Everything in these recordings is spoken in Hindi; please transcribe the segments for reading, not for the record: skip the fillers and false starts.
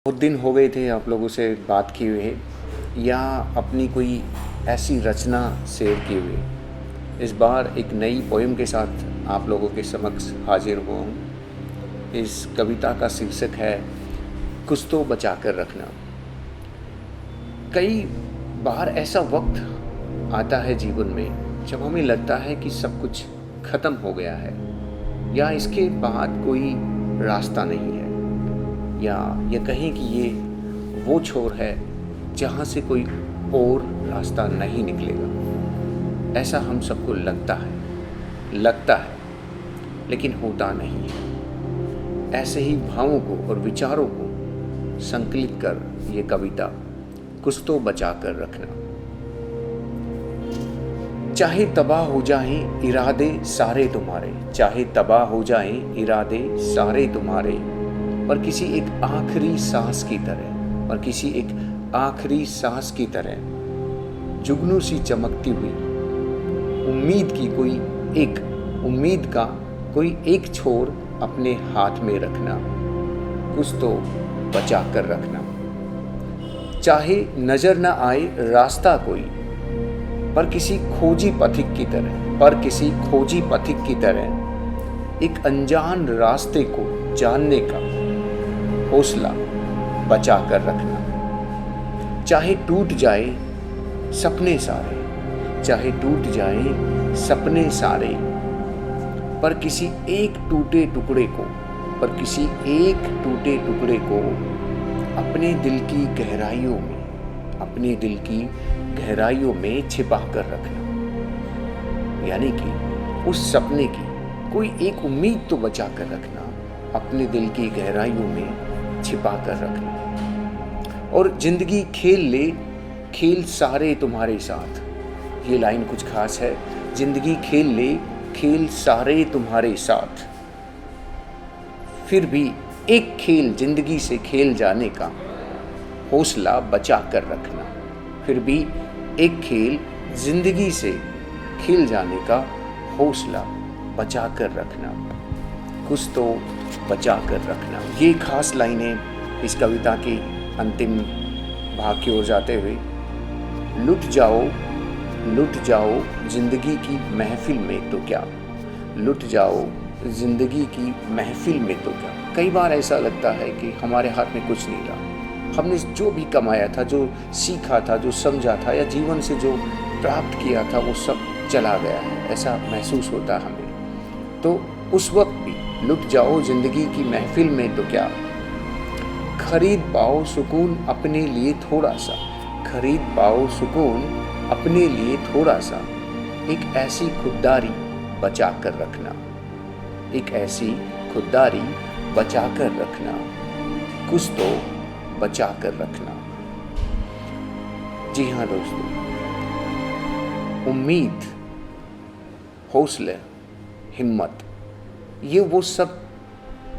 बहुत दिन हो गए थे आप लोगों से बात किए हुए या अपनी कोई ऐसी रचना शेयर किए हुए। इस बार एक नई पोएम के साथ आप लोगों के समक्ष हाजिर हुआ हूँ। इस कविता का शीर्षक है कुछ तो बचा कर रखना। कई बार ऐसा वक्त आता है जीवन में जब हमें लगता है कि सब कुछ ख़त्म हो गया है या इसके बाद कोई रास्ता नहीं है, या ये कहें कि ये वो छोर है जहाँ से कोई और रास्ता नहीं निकलेगा। ऐसा हम सबको लगता है लेकिन होता नहीं है। ऐसे ही भावों को और विचारों को संकलित कर ये कविता कुछ तो बचा कर रखना। चाहे तबाह हो जाएं इरादे सारे तुम्हारे, चाहे तबाह हो जाएं इरादे सारे तुम्हारे, पर किसी एक आखिरी सांस की तरह, और किसी एक आखिरी सांस की तरह जुगनू सी चमकती हुई उम्मीद का कोई एक छोर अपने हाथ में रखना। कुछ तो बचा कर रखना। चाहे नजर न आए रास्ता कोई, पर किसी खोजी पथिक की तरह एक अनजान रास्ते को जानने का हौसला बचा कर रखना। चाहे टूट जाए सपने सारे, पर किसी एक टूटे टुकड़े को अपने दिल की गहराइयों में छिपा कर रखना। यानी कि उस सपने की कोई एक उम्मीद तो बचा कर रखना, अपने दिल की गहराइयों में छिपा कर रखना। और जिंदगी खेल सारे तुम्हारे साथ। ये लाइन कुछ खास है। जिंदगी खेल सारे तुम्हारे साथ, फिर भी एक खेल जिंदगी से खेल जाने का हौसला बचा कर रखना। फिर भी एक खेल जिंदगी से खेल जाने का हौसला बचा कर रखना। कुछ तो बचा कर रखना। ये खास लाइनें इस कविता के अंतिम भाग की ओर जाते हुए, लुट जाओ जिंदगी की महफिल में तो क्या, लुट जाओ जिंदगी की महफिल में तो क्या। कई बार ऐसा लगता है कि हमारे हाथ में कुछ नहीं रहा। हमने जो भी कमाया था, जो सीखा था, जो समझा था, या जीवन से जो प्राप्त किया था, वो सब चला गया है, ऐसा महसूस होता है हमें। तो उस वक्त भी लुट जाओ जिंदगी की महफिल में तो क्या, खरीद पाओ सुकून अपने लिए थोड़ा सा, एक ऐसी खुददारी बचा कर रखना। कुछ तो बचा कर रखना। जी हाँ दोस्तों, उम्मीद, हौसले, हिम्मत, ये वो सब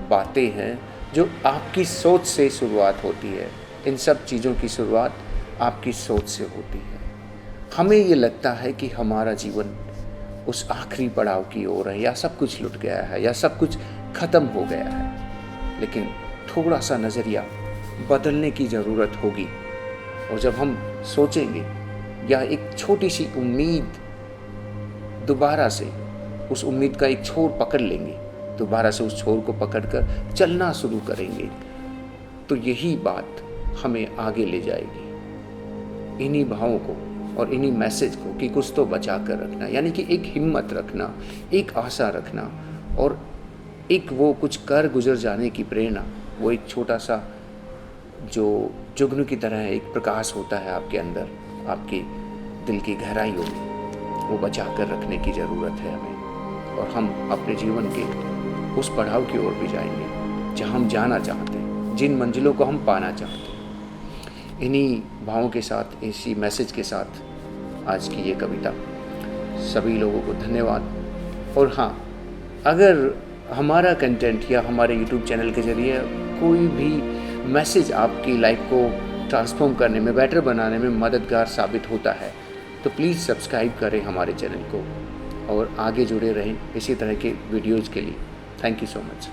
बातें हैं जो आपकी सोच से शुरुआत होती है। इन सब चीज़ों की शुरुआत आपकी सोच से होती है। हमें ये लगता है कि हमारा जीवन उस आखिरी पड़ाव की ओर है, या सब कुछ लुट गया है, या सब कुछ ख़त्म हो गया है। लेकिन थोड़ा सा नज़रिया बदलने की ज़रूरत होगी। और जब हम सोचेंगे या एक छोटी सी उम्मीद दोबारा से उस उम्मीद का एक छोर पकड़ लेंगे, दोबारा से उस छोर को पकड़कर चलना शुरू करेंगे, तो यही बात हमें आगे ले जाएगी। इन्हीं भावों को और इन्हीं मैसेज को कि कुछ तो बचा कर रखना, यानी कि एक हिम्मत रखना, एक आशा रखना, और एक वो कुछ कर गुजर जाने की प्रेरणा, वो एक छोटा सा जो जुगनू की तरह एक प्रकाश होता है आपके अंदर, आपके दिल की गहराइयों में, वो बचा कर रखने की ज़रूरत है हमें। और हम अपने जीवन के उस पड़ाव की ओर भी जाएंगे जहाँ हम जाना चाहते हैं, जिन मंजिलों को हम पाना चाहते हैं। इन्हीं भावों के साथ, इसी मैसेज के साथ आज की ये कविता। सभी लोगों को धन्यवाद। और हाँ, अगर हमारा कंटेंट या हमारे YouTube चैनल के ज़रिए कोई भी मैसेज आपकी लाइफ को ट्रांसफॉर्म करने में, बेटर बनाने में मददगार साबित होता है, तो प्लीज़ सब्सक्राइब करें हमारे चैनल को और आगे जुड़े रहें इसी तरह के वीडियोज़ के लिए। Thank you so much.